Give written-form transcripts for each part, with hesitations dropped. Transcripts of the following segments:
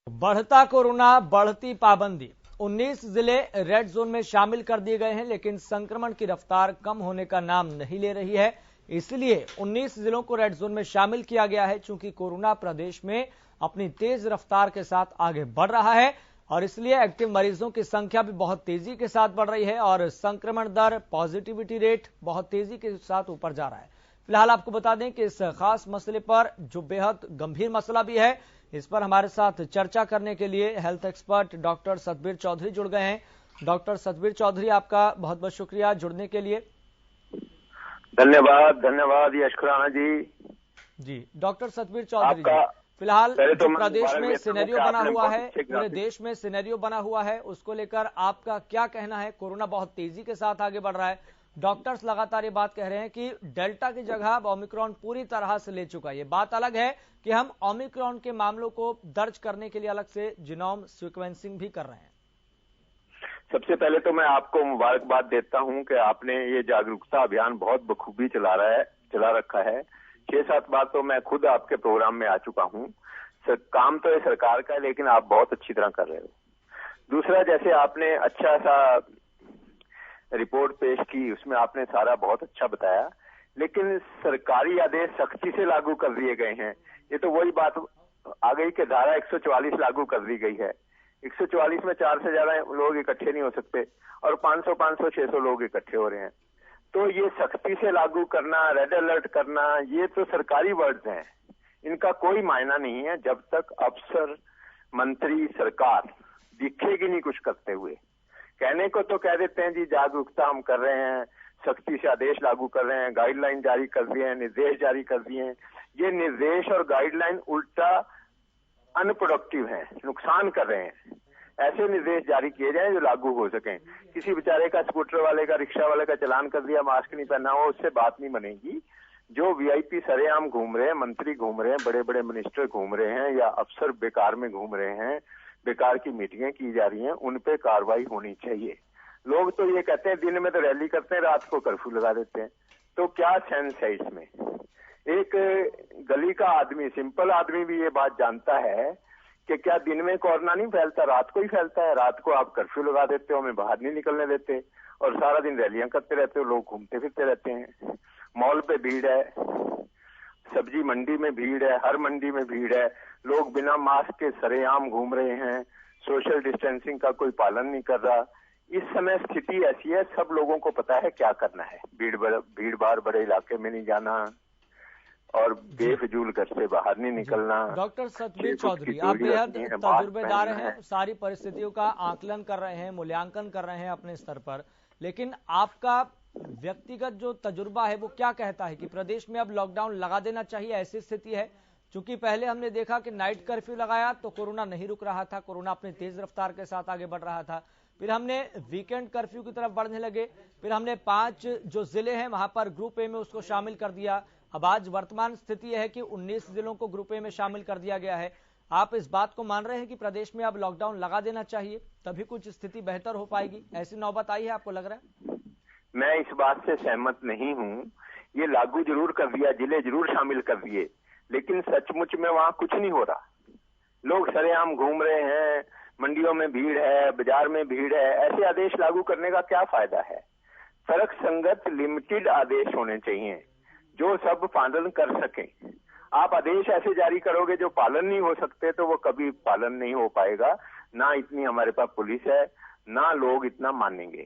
बढ़ता कोरोना, बढ़ती पाबंदी। 19 जिले रेड जोन में शामिल कर दिए गए हैं, लेकिन संक्रमण की रफ्तार कम होने का नाम नहीं ले रही है। इसलिए 19 जिलों को रेड जोन में शामिल किया गया है, चूंकि कोरोना प्रदेश में अपनी तेज रफ्तार के साथ आगे बढ़ रहा है और इसलिए एक्टिव मरीजों की संख्या भी बहुत तेजी के साथ बढ़ रही है और संक्रमण दर, पॉजिटिविटी रेट बहुत तेजी के साथ ऊपर जा रहा है। फिलहाल आपको बता दें कि इस खास मसले पर, जो बेहद गंभीर मसला भी है, इस पर हमारे साथ चर्चा करने के लिए health expert doctor Satbir Chaudhary जुड़ गए हैं। डॉक्टर सतबीर चौधरी, आपका बहुत बहुत शुक्रिया जुड़ने के लिए। धन्यवाद यश खुराना जी। डॉक्टर सतबीर चौधरी जी, फिलहाल जो प्रदेश में सिनेरियो बना हुआ है, पूरे देश में सिनेरियो बना हुआ है, उसको लेकर आपका क्या कहना है? कोरोना बहुत तेजी के साथ आगे बढ़ रहा है। डॉक्टर्स लगातार ये बात कह रहे हैं कि डेल्टा की जगह अब ओमिक्रॉन पूरी तरह से ले चुका है। ये बात अलग है कि हम ओमिक्रॉन के मामलों को दर्ज करने के लिए अलग से जीनोम सीक्वेंसिंग भी कर रहे हैं। सबसे पहले तो मैं आपको मुबारकबाद देता हूं कि आपने ये जागरूकता अभियान बहुत बखूबी चला रखा है। 6-7 बार तो मैं खुद आपके प्रोग्राम में आ चुका हूं। काम तो ये सरकार का है, लेकिन आप बहुत अच्छी तरह कर रहे हो। दूसरा, जैसे आपने अच्छा सा रिपोर्ट पेश की, उसमें आपने सारा बहुत अच्छा बताया, लेकिन सरकारी आदेश सख्ती से लागू कर दिए गए हैं। ये तो वही बात आ गई कि धारा 144 लागू कर दी गई है। 144 में 4 से ज्यादा लोग इकट्ठे नहीं हो सकते और 500, 600 लोग इकट्ठे हो रहे हैं। तो ये सख्ती से लागू करना, रेड अलर्ट करना, ये तो सरकारी वर्ड्स हैं, इनका कोई मायना नहीं है जब तक अफसर, मंत्री, सरकार दिखेगी नहीं कुछ करते हुए। कहने को तो कह देते हैं जी जागरूकता हम कर रहे हैं, सख्ती से आदेश लागू कर रहे हैं, गाइडलाइन जारी कर दिए हैं, निर्देश जारी कर दिए हैं। ये निर्देश और गाइडलाइन उल्टा अनप्रोडक्टिव हैं, नुकसान कर रहे हैं। ऐसे निर्देश जारी किए जाएं जो लागू हो सकें। किसी बेचारे का, स्कूटर वाले का, रिक्शा वाले का चालान कर दिया, मास्क नहीं पहना हो, उससे बात नहीं बनेगी। जो वीआईपी सरेआम घूम रहे हैं, मंत्री घूम रहे हैं, बड़े बड़े मिनिस्टर घूम रहे हैं या अफसर बेकार में घूम रहे हैं, बेकार की मीटिंगें की जा रही हैं, उन पे कार्रवाई होनी चाहिए। लोग तो ये कहते हैं दिन में तो रैली करते हैं, रात को कर्फ्यू लगा देते हैं। तो क्या सेंस है इसमें? एक गली का आदमी, सिंपल आदमी भी ये बात जानता है कि क्या दिन में कोरोना नहीं फैलता, रात को ही फैलता है। रात को आप कर्फ्यू लगा देते हो, हमें बाहर नहीं निकलने देते और सारा दिन रैलियां करते रहते हो, लोग घूमते फिरते रहते हैं। मॉल पे भीड़ है, सब्जी मंडी में भीड़ है, हर मंडी में भीड़ है, लोग बिना मास्क के सरेआम घूम रहे हैं, सोशल डिस्टेंसिंग का कोई पालन नहीं कर रहा। इस समय स्थिति ऐसी है, सब लोगों को पता है क्या करना है। भीड़ भाड़ बड़े इलाके में नहीं जाना और बेफिजूल घर से बाहर नहीं निकलना। डॉक्टर सतबीर चौधरी, आप बेहद तजुर्बेदार हैं, सारी परिस्थितियों का आकलन कर रहे हैं, मूल्यांकन कर रहे हैं अपने स्तर पर, लेकिन आपका व्यक्तिगत जो तजुर्बा है वो क्या कहता है कि प्रदेश में अब लॉकडाउन लगा देना चाहिए? ऐसी स्थिति है, क्योंकि पहले हमने देखा कि नाइट कर्फ्यू लगाया तो कोरोना नहीं रुक रहा था, कोरोना अपनी तेज रफ्तार के साथ आगे बढ़ रहा था। फिर हमने वीकेंड कर्फ्यू की तरफ बढ़ने लगे, फिर हमने 5 जो जिले हैं वहां पर ग्रुप ए में उसको शामिल कर दिया। अब आज वर्तमान स्थिति यह है कि 19 जिलों को ग्रुप ए में शामिल कर दिया गया है। आप इस बात को मान रहे हैं कि प्रदेश में अब लॉकडाउन लगा देना चाहिए, तभी कुछ स्थिति बेहतर हो पाएगी? ऐसी नौबत आई है, आपको लग रहा है? मैं इस बात से सहमत नहीं हूं। ये लागू जरूर कर दिया, जिले जरूर शामिल कर दिए, लेकिन सचमुच में वहां कुछ नहीं हो रहा। लोग सरेआम घूम रहे हैं, मंडियों में भीड़ है, बाजार में भीड़ है। ऐसे आदेश लागू करने का क्या फायदा है? तर्क संगत लिमिटेड आदेश होने चाहिए जो सब पालन कर सकें। आप आदेश ऐसे जारी करोगे जो पालन नहीं हो सकते तो वो कभी पालन नहीं हो पाएगा। ना इतनी हमारे पास पुलिस है, ना लोग इतना मानेंगे।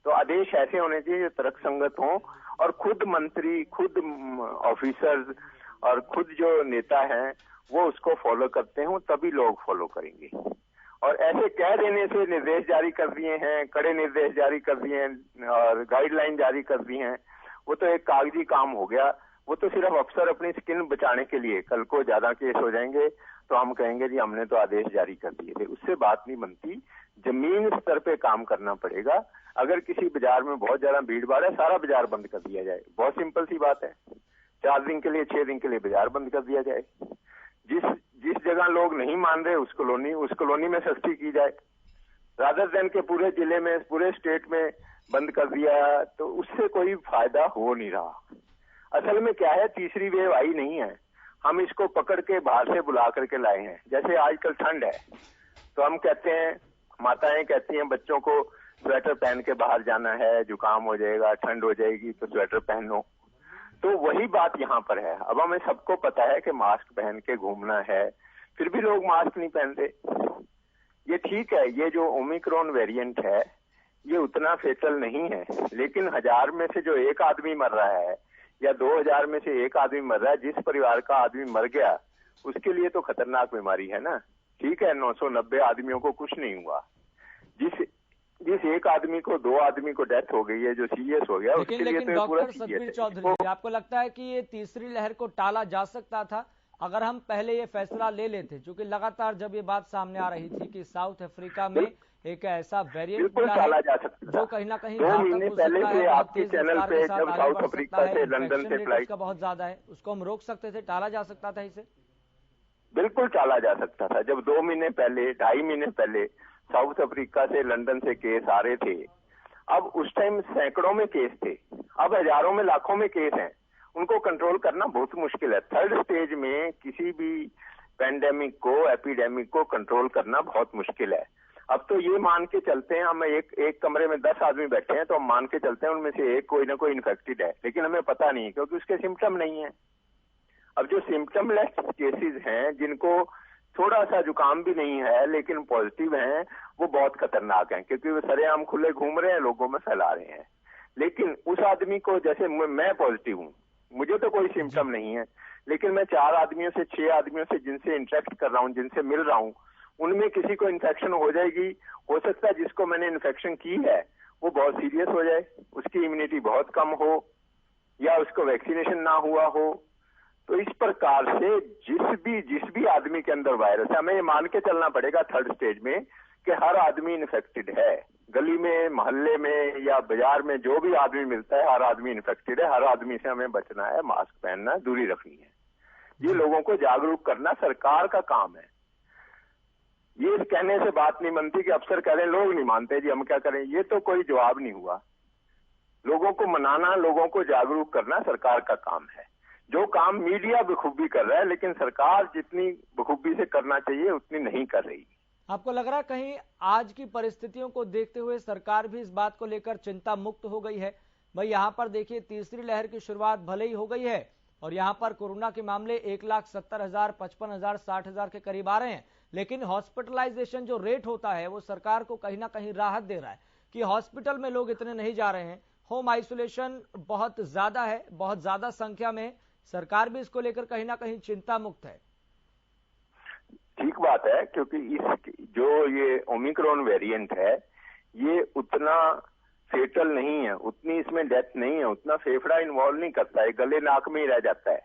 तो आदेश ऐसे होने चाहिए जो तर्क संगत हों और खुद मंत्री, खुद ऑफिसर्स और खुद जो नेता हैं वो उसको फॉलो करते हों, तभी लोग फॉलो करेंगे। और ऐसे कह देने से निर्देश जारी कर दिए हैं, कड़े निर्देश जारी कर दिए हैं और गाइडलाइन जारी कर दी हैं, वो तो एक कागजी काम हो गया। वो तो सिर्फ अफसर अपनी स्किन बचाने के लिए, कल को ज्यादा केस हो जाएंगे तो हम कहेंगे जी हमने तो आदेश जारी कर दिए थे, उससे बात नहीं बनती। जमीन स्तर पे काम करना पड़ेगा। अगर किसी बाजार में बहुत ज्यादा भीड़ भाड़ है, सारा बाजार बंद कर दिया जाए, बहुत सिंपल सी बात है। 4 दिन के लिए, 6 दिन के लिए बाजार बंद कर दिया जाए। जिस जगह लोग नहीं मान रहे उस कॉलोनी में सख्ती की जाए, रादर देन के पूरे जिले में, पूरे स्टेट में बंद कर दिया, तो उससे कोई फायदा हो नहीं रहा। असल में क्या है, तीसरी वेव आई नहीं है, हम इसको पकड़ के बाहर से बुला करके लाए हैं। जैसे आजकल ठंड है तो हम कहते हैं, माताएं कहती हैं बच्चों को स्वेटर पहन के बाहर जाना है, जुकाम हो जाएगा, ठंड हो जाएगी तो स्वेटर पहनो। तो वही बात यहाँ पर है। अब हमें सबको पता है कि मास्क पहन के घूमना है, फिर भी लोग मास्क नहीं पहनते। ये ठीक है, ये जो ओमिक्रॉन वेरिएंट है ये उतना फेटल नहीं है, लेकिन 1000 में से जो एक आदमी मर रहा है या 2000 में से एक आदमी मर रहा है, जिस परिवार का आदमी मर गया उसके लिए तो खतरनाक बीमारी है ना। ठीक है, 990 आदमियों को कुछ नहीं हुआ, जिस एक आदमी को 2 आदमी को डेथ हो गई है जो सीरियस हो गया, उसके लिए तो पूरा डॉक्टर सतबीर चौधरी, आपको लगता है कि ये तीसरी लहर को टाला जा सकता था अगर हम पहले ये फैसला ले लेते? क्योंकि लगातार जब ये बात सामने आ रही थी कि साउथ अफ्रीका में एक ऐसा वेरिएंट टाला जा सकता था, जो कहीं ना कहीं 2 महीने पहले से आपके चैनल पे जब साउथ अफ्रीका से लंदन से फ्लाइट का बहुत ज्यादा है, उसको हम रोक सकते थे, टाला जा सकता था इसे? बिल्कुल टाला जा सकता था। जब 2 महीने पहले, 2.5 महीने पहले साउथ अफ्रीका से लंदन से केस आ रहे थे, अब उस टाइम सैकड़ों में केस थे, अब हजारों में लाखों में केस हैं। उनको कंट्रोल करना बहुत मुश्किल है। 3rd स्टेज में किसी भी पेंडेमिक को, एपिडेमिक को कंट्रोल करना बहुत मुश्किल है। अब तो ये मान के चलते हैं, हम एक कमरे में 10 आदमी बैठे हैं तो हम मान के चलते हैं उनमें से एक कोई ना कोई इन्फेक्टेड है, लेकिन हमें पता नहीं क्योंकि उसके सिम्टम नहीं है। अब जो सिम्टमलेस केसेस हैं, जिनको थोड़ा सा जुकाम भी नहीं है लेकिन पॉजिटिव हैं, वो बहुत खतरनाक हैं क्योंकि वो सरेआम खुले घूम रहे हैं, लोगों में फैला रहे हैं। लेकिन उस आदमी को, जैसे मैं पॉजिटिव हूँ, मुझे तो कोई सिम्टम नहीं है, लेकिन मैं 4 आदमियों से, 6 आदमियों से जिनसे इंटरेक्ट कर रहा हूँ, जिनसे मिल रहा हूँ, उनमें किसी को इन्फेक्शन हो जाएगी। हो सकता है जिसको मैंने इन्फेक्शन की है वो बहुत सीरियस हो जाए, उसकी इम्यूनिटी बहुत कम हो या उसको वैक्सीनेशन ना हुआ हो। तो इस प्रकार से जिस भी आदमी के अंदर वायरस है, हमें ये मान के चलना पड़ेगा 3rd स्टेज में कि हर आदमी इन्फेक्टेड है। गली में, मोहल्ले में या बाजार में जो भी आदमी मिलता है, हर आदमी इन्फेक्टेड है। हर आदमी से हमें बचना है, मास्क पहनना है, दूरी रखनी है। ये लोगों को जागरूक करना सरकार का काम है। ये कहने से बात नहीं बनती कि अफसर कह रहे हैं, लोग नहीं मानते जी, हम क्या करें। ये तो कोई जवाब नहीं हुआ। लोगों को मनाना, लोगों को जागरूक करना सरकार का काम है। जो काम मीडिया बखूबी कर रहा है, लेकिन सरकार जितनी बखूबी से करना चाहिए उतनी नहीं कर रही। आपको लग रहा है कहीं आज की परिस्थितियों को देखते हुए सरकार भी इस बात को लेकर चिंता मुक्त हो गई है? भाई यहाँ पर देखिए, तीसरी लहर की शुरुआत भले ही हो गई है और यहाँ पर कोरोना के मामले 1,70,000, 55,000, 60,000 के करीब आ रहे हैं, लेकिन हॉस्पिटलाइजेशन जो रेट होता है वो सरकार को कहीं ना कहीं राहत दे रहा है कि हॉस्पिटल में लोग इतने नहीं जा रहे हैं, होम आइसोलेशन बहुत ज्यादा है, बहुत ज्यादा संख्या में। सरकार भी इसको लेकर कहीं ना कहीं चिंता मुक्त है। ठीक बात है, क्योंकि जो ये ओमिक्रॉन वेरिएंट है ये उतना फेटल नहीं है, उतनी इसमें डेथ नहीं है, उतना फेफड़ा इन्वॉल्व नहीं करता है, गले नाक में ही रह जाता है।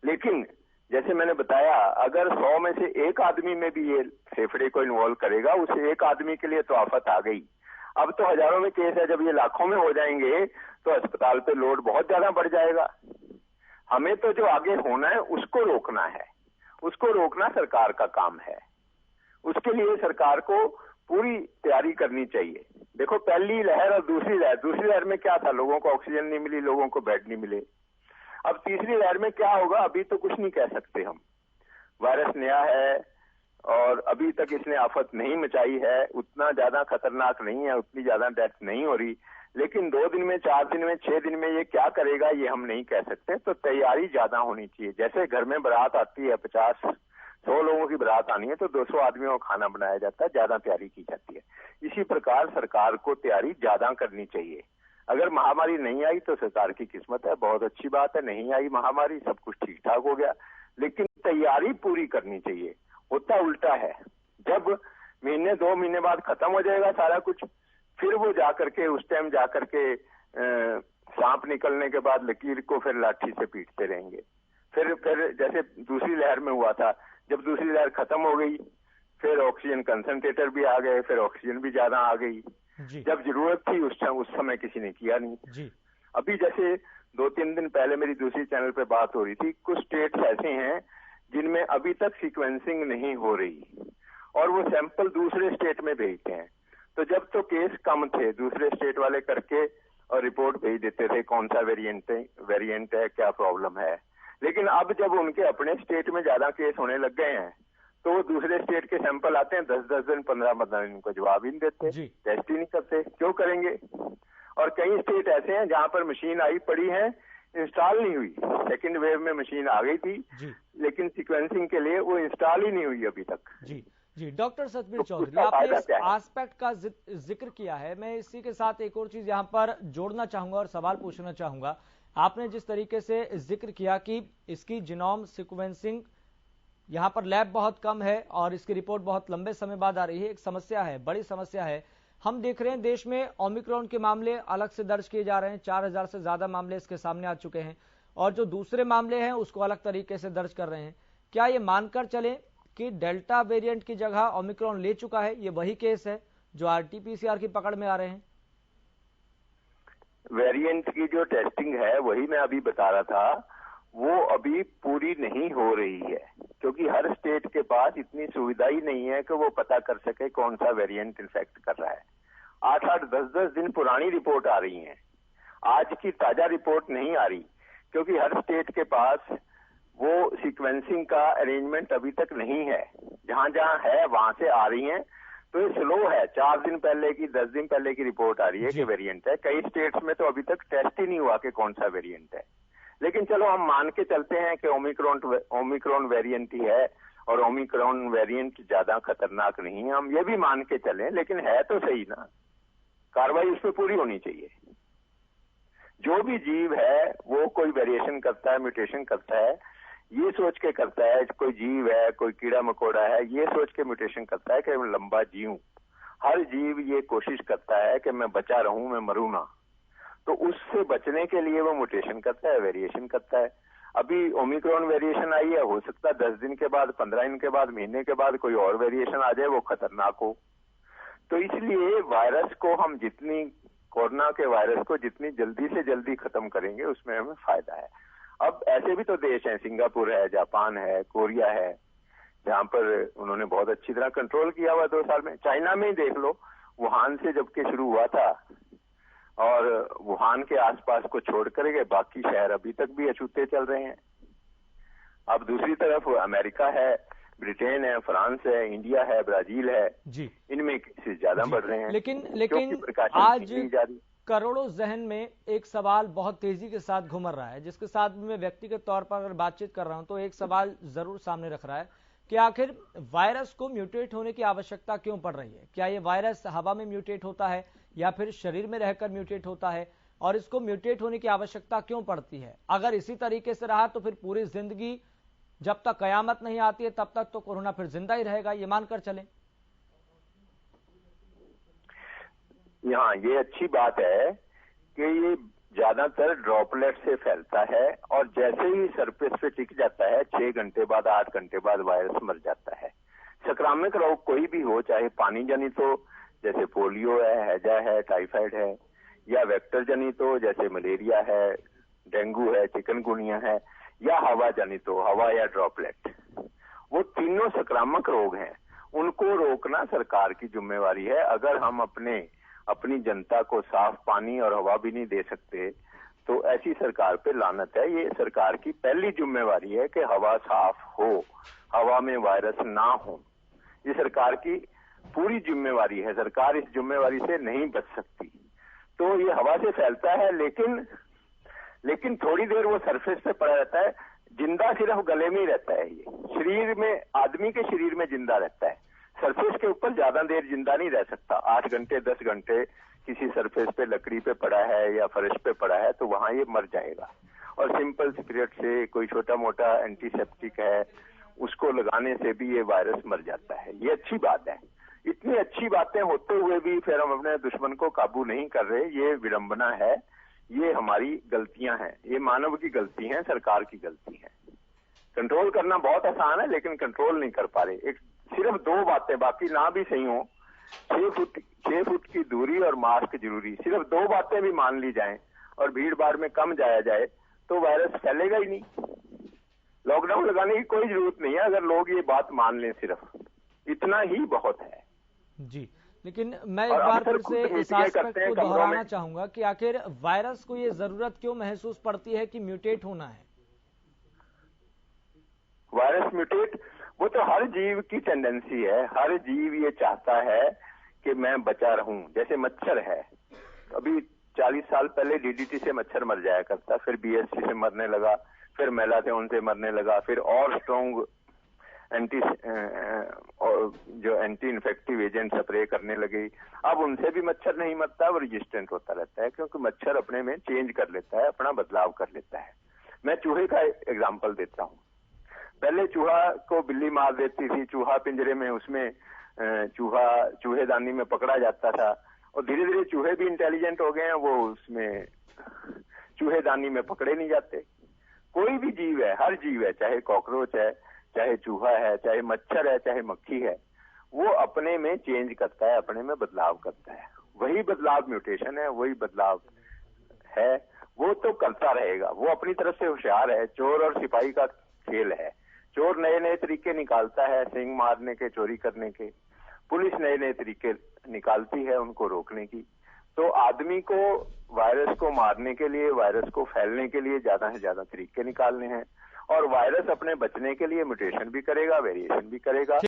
लेकिन जैसे मैंने बताया, अगर 100 में से एक आदमी में भी ये फेफड़े को इन्वॉल्व करेगा, उस एक आदमी के लिए तो आफत आ गई। अब तो हजारों में केस है, जब ये लाखों में हो जाएंगे तो अस्पताल पे लोड बहुत ज्यादा बढ़ जाएगा। हमें तो जो आगे होना है उसको रोकना है, उसको रोकना सरकार का काम है। उसके लिए सरकार को पूरी तैयारी करनी चाहिए। देखो, पहली लहर और दूसरी लहर में क्या था? लोगों को ऑक्सीजन नहीं मिली, लोगों को बेड नहीं मिले। अब तीसरी लहर में क्या होगा अभी तो कुछ नहीं कह सकते हम। वायरस नया है और अभी तक इसने आफत नहीं मचाई है, उतना ज्यादा खतरनाक नहीं है, उतनी ज्यादा डेथ नहीं हो रही। लेकिन 2 दिन में, 4 दिन में, 6 दिन में ये क्या करेगा ये हम नहीं कह सकते। तो तैयारी ज्यादा होनी चाहिए। जैसे घर में बारात आती है, 50-100 लोगों की बारात आनी है तो 200 आदमियों का खाना बनाया जाता है, ज्यादा तैयारी की जाती है। इसी प्रकार सरकार को तैयारी ज्यादा करनी चाहिए। अगर महामारी नहीं आई तो सरकार की किस्मत है, बहुत अच्छी बात है, नहीं आई महामारी, सब कुछ ठीक ठाक हो गया। लेकिन तैयारी पूरी करनी चाहिए। होता उल्टा है, जब महीने 2 महीने बाद खत्म हो जाएगा सारा कुछ, फिर वो जाकर के उस टाइम जाकर के सांप निकलने के बाद लकीर को फिर लाठी से पीटते रहेंगे। फिर जैसे दूसरी लहर में हुआ था, जब दूसरी लहर खत्म हो गई फिर ऑक्सीजन कंसंट्रेटर भी आ गए, फिर ऑक्सीजन भी ज्यादा आ गई। जब जरूरत थी उस समय किसी ने किया नहीं। अभी जैसे 2-3 दिन पहले मेरी दूसरी चैनल पे बात हो रही थी, कुछ स्टेट्स ऐसे हैं जिनमें अभी तक सीक्वेंसिंग नहीं हो रही और वो सैंपल दूसरे स्टेट में भेजते हैं। तो जब तो केस कम थे, दूसरे स्टेट वाले करके और रिपोर्ट भेज देते थे कौन सा वेरिएंट है, क्या प्रॉब्लम है। लेकिन अब जब उनके अपने स्टेट में ज्यादा केस होने लग गए हैं तो वो दूसरे स्टेट के सैंपल आते हैं, 10-10 दिन 15-15 दिन को जवाब ही नहीं देते, टेस्ट ही नहीं करते। क्यों करेंगे? और कई स्टेट ऐसे हैं जहां पर मशीन आई पड़ी है, इंस्टॉल नहीं हुई। सेकंड वेव में मशीन आ गई थी लेकिन सीक्वेंसिंग के लिए वो इंस्टॉल ही नहीं हुई अभी तक। जी डॉक्टर सतबीर चौधरी, आपने इस एस्पेक्ट का जिक्र किया है। मैं इसी के साथ एक और चीज यहाँ पर जोड़ना चाहूंगा और सवाल पूछना चाहूंगा। आपने जिस तरीके से जिक्र किया कि इसकी जीनोम सीक्वेंसिंग यहाँ पर लैब बहुत कम है और इसकी रिपोर्ट बहुत लंबे समय बाद आ रही है, एक समस्या है, बड़ी समस्या है। हम देख रहे हैं देश में ओमिक्रॉन के मामले अलग से दर्ज किए जा रहे हैं, 4000 से ज्यादा मामले इसके सामने आ चुके हैं और जो दूसरे मामले हैं उसको अलग तरीके से दर्ज कर रहे हैं। क्या ये मानकर चलें कि डेल्टा वेरिएंट की जगह ओमिक्रॉन ले चुका है? ये वही केस है जो आरटीपीसीआर की पकड़ में आ रहे हैं? वेरिएंट की जो टेस्टिंग है वही मैं अभी बता रहा था, वो अभी पूरी नहीं हो रही है क्योंकि हर स्टेट के पास इतनी सुविधा ही नहीं है कि वो पता कर सके कौन सा वेरिएंट इन्फेक्ट कर रहा है। 8-8, 10-10 दिन पुरानी रिपोर्ट आ रही है, आज की ताजा रिपोर्ट नहीं आ रही क्योंकि हर स्टेट के पास वो सीक्वेंसिंग का अरेंजमेंट अभी तक नहीं है। जहां जहां है वहां से आ रही हैं, तो ये स्लो है। 4 दिन पहले की, 10 दिन पहले की रिपोर्ट आ रही है कि वेरिएंट है। कई स्टेट्स में तो अभी तक टेस्ट ही नहीं हुआ कि कौन सा वेरिएंट है। लेकिन चलो हम मान के चलते हैं कि ओमिक्रॉन वेरिएंट ही है और ओमिक्रॉन वेरिएंट ज्यादा खतरनाक नहीं है, हम ये भी मान के चलें, लेकिन है तो सही ना, कार्रवाई उसमें पूरी होनी चाहिए। जो भी जीव है वो कोई वेरिएशन करता है, म्यूटेशन करता है, ये सोच के करता है, कोई जीव है, कोई कीड़ा मकोड़ा है, ये सोच के म्यूटेशन करता है कि मैं लंबा जीऊं। हर जीव ये कोशिश करता है कि मैं बचा रहूं, मैं मरूं ना, तो उससे बचने के लिए वो म्यूटेशन करता है, वेरिएशन करता है। अभी ओमिक्रॉन वेरिएशन आई है, हो सकता है 10 दिन के बाद, 15 दिन के बाद, महीने के बाद कोई और वेरिएशन आ जाए वो खतरनाक हो। तो इसलिए वायरस को हम जितनी, कोरोना के वायरस को जितनी जल्दी से जल्दी खत्म करेंगे उसमें हमें फायदा है। अब ऐसे भी तो देश हैं, सिंगापुर है, जापान है, कोरिया है, जहां पर उन्होंने बहुत अच्छी तरह कंट्रोल किया हुआ 2 साल में। चाइना में ही देख लो, वुहान से जबकि शुरू हुआ था और वुहान के आसपास को छोड़ करके बाकी शहर अभी तक भी अछूते चल रहे हैं। अब दूसरी तरफ अमेरिका है, ब्रिटेन है, फ्रांस है, इंडिया है, ब्राजील है, इनमें केसेस ज्यादा बढ़ रहे हैं। लेकिन आज करोड़ों जहन में एक सवाल बहुत तेजी के साथ घूम रहा है, जिसके साथ मैं व्यक्तिगत तौर पर अगर बातचीत कर रहा हूं तो एक सवाल जरूर सामने रख रहा है कि आखिर वायरस को म्यूटेट होने की आवश्यकता क्यों पड़ रही है? क्या ये वायरस हवा में म्यूटेट होता है या फिर शरीर में रहकर म्यूटेट होता है, और इसको म्यूटेट होने की आवश्यकता क्यों पड़ती है? अगर इसी तरीके से रहा तो फिर पूरी जिंदगी, जब तक कयामत नहीं आती है तब तक तो कोरोना फिर जिंदा ही रहेगा, ये मानकर चलें। यहाँ ये अच्छी बात है कि ये ज्यादातर ड्रॉपलेट से फैलता है और जैसे ही सरफेस पे टिक जाता है 6 घंटे बाद, 8 घंटे बाद वायरस मर जाता है। संक्रामक रोग कोई भी हो, चाहे पानी जनित हो जैसे पोलियो है, हैजा है, टाइफाइड है, या वेक्टर जनित हो जैसे मलेरिया है, डेंगू है, चिकनगुनिया है, या हवा जनित हो, हवा या ड्रॉपलेट, वो तीनों संक्रामक रोग हैं। उनको रोकना सरकार की जिम्मेवारी है। अगर हम अपनी जनता को साफ पानी और हवा भी नहीं दे सकते तो ऐसी सरकार पे लानत है। ये सरकार की पहली जिम्मेवारी है कि हवा साफ हो, हवा में वायरस ना हो। ये सरकार की पूरी जिम्मेवारी है, सरकार इस जिम्मेवारी से नहीं बच सकती। तो ये हवा से फैलता है, लेकिन थोड़ी देर वो सरफेस पे पड़ा रहता है। जिंदा सिर्फ गले में ही रहता है, ये शरीर में, आदमी के शरीर में जिंदा रहता है। सरफेस के ऊपर ज्यादा देर जिंदा नहीं रह सकता। 8 घंटे 10 घंटे किसी सरफेस पे, लकड़ी पे पड़ा है या फर्श पे पड़ा है तो वहां ये मर जाएगा। और सिंपल स्पिरिट से, कोई छोटा मोटा एंटीसेप्टिक है उसको लगाने से भी ये वायरस मर जाता है। ये अच्छी बात है। इतनी अच्छी बातें होते हुए भी फिर हम अपने दुश्मन को काबू नहीं कर रहे, ये विडंबना है, ये हमारी गलतियां हैं, ये मानव की गलती है, सरकार की गलती है। कंट्रोल करना बहुत आसान है लेकिन कंट्रोल नहीं कर पा रहे। सिर्फ 2 बातें, बाकी ना भी सही हो, 6 फुट की दूरी और मास्क जरूरी, सिर्फ 2 बातें भी मान ली जाएं और भीड़ भाड़ में कम जाया जाए तो वायरस फैलेगा ही नहीं। लॉकडाउन लगाने की कोई जरूरत नहीं है अगर लोग ये बात मान लें, सिर्फ इतना ही बहुत है जी। लेकिन मैं एक बार फिर से इस एस्पेक्ट को दोहराना चाहूंगा कि आखिर वायरस को ये जरूरत क्यों महसूस पड़ती है कि म्यूटेट होना है? वायरस म्यूटेट, वो तो हर जीव की टेंडेंसी है। हर जीव ये चाहता है कि मैं बचा रहूं। जैसे मच्छर है, अभी 40 साल पहले डीडीटी से मच्छर मर जाया करता, फिर बीएसटी से मरने लगा, फिर मेलाथियोन से मरने लगा, फिर और स्ट्रॉन्ग जो एंटी इन्फेक्टिव एजेंट स्प्रे करने लगे। अब उनसे भी मच्छर नहीं मरता, वो रेजिस्टेंट होता रहता है, क्योंकि मच्छर अपने में चेंज कर लेता है, अपना बदलाव कर लेता है। मैं चूहे का एग्जांपल देता हूँ। पहले चूहा को बिल्ली मार देती थी, चूहा पिंजरे में, उसमें चूहेदानी में पकड़ा जाता था, और धीरे धीरे चूहे भी इंटेलिजेंट हो गए हैं, वो उसमें चूहेदानी में पकड़े नहीं जाते। कोई भी जीव है, हर जीव है, चाहे कॉकरोच है, चाहे चूहा है, चाहे मच्छर है, चाहे मक्खी है, वो अपने में चेंज करता है, अपने में बदलाव करता है। वही बदलाव म्यूटेशन है, वही बदलाव है, वो तो करता रहेगा। वो अपनी तरफ से होशियार है। चोर और सिपाही का खेल है। चोर नए नए तरीके निकालता है सिंह मारने के, चोरी करने के। पुलिस नए नए तरीके निकालती है उनको रोकने की। तो आदमी को वायरस को मारने के लिए, वायरस को फैलने के लिए ज्यादा से ज्यादा तरीके निकालने हैं, और वायरस अपने बचने के लिए म्यूटेशन भी करेगा, वेरिएशन भी करेगा।